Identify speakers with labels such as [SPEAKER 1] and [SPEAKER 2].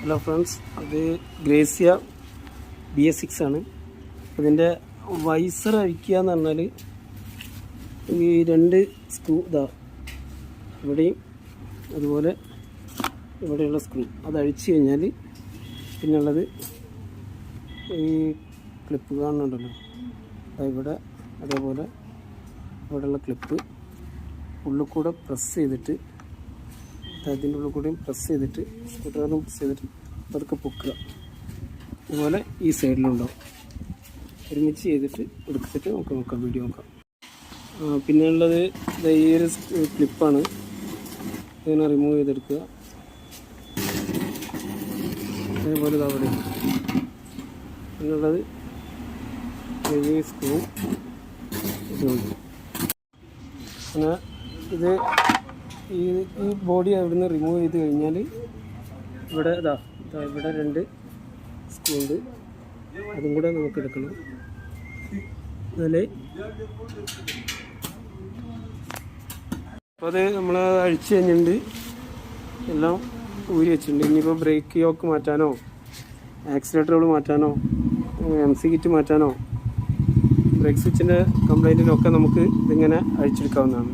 [SPEAKER 1] Hello friends, അത് Gracia BS6 ആണ്. അതിൻ്റെ വൈസർ അഴിക്കുക എന്ന് പറഞ്ഞാൽ ഈ രണ്ട് സ്ക്രൂ ഇവിടെയും അതുപോലെ ഇവിടെയുള്ള സ്ക്രൂ അത് അഴിച്ചു കഴിഞ്ഞാൽ പിന്നുള്ളത് ഈ ക്ലിപ്പ് കാണുന്നുണ്ടല്ലോ, ഇവിടെ അതേപോലെ ഇവിടെയുള്ള ക്ലിപ്പ് ഉള്ളിൽ കൂടെ പ്രസ് ചെയ്തിട്ട് അതിൻ്റെ ഉള്ളിൽ കൂടെയും പ്രസ് ചെയ്തിട്ട് സ്കൂട്ടറിനും പ്രസ് ചെയ്തിട്ട് അതൊക്കെ പൊക്കുക. അതുപോലെ ഈ സൈഡിലുണ്ടാവും. ഒരുമിച്ച് ചെയ്തിട്ട് എടുത്തിട്ട് നമുക്ക് നോക്കാം, വീഡിയോ നോക്കാം. പിന്നെ ഉള്ളത് ഈ ഒരു ക്ലിപ്പാണ്. ഇങ്ങനെ റിമൂവ് ചെയ്തെടുക്കുക. അതേപോലെ അവിടെ പിന്നുള്ളത് ചെറിയ സ്ക്രൂ ഇതുണ്ട്. പിന്നെ ഇത് ഈ ബോഡി അവിടുന്ന് റിമൂവ് ചെയ്ത് കഴിഞ്ഞാൽ ഇവിടെ ഇവിടെ രണ്ട് സ്ക്രൂ ഉണ്ട്, അതും കൂടെ നമുക്ക് എടുക്കണം. എന്നാലേ അപ്പോൾ അത് നമ്മൾ അഴിച്ച് കഴിഞ്ഞിട്ടുണ്ട്, എല്ലാം ഊരി വെച്ചിട്ടുണ്ട്. ഇനിയിപ്പോൾ ബ്രേക്ക് യോക്ക് മാറ്റാനോ ആക്സിലേറ്ററുകൾ മാറ്റാനോ MC കിറ്റ് മാറ്റാനോ ബ്രേക്ക് സ്വിച്ചിൻ്റെ കംപ്ലൈൻറ്റിനോ ഒക്കെ നമുക്ക് ഇതിങ്ങനെ അഴിച്ചെടുക്കാവുന്നതാണ്.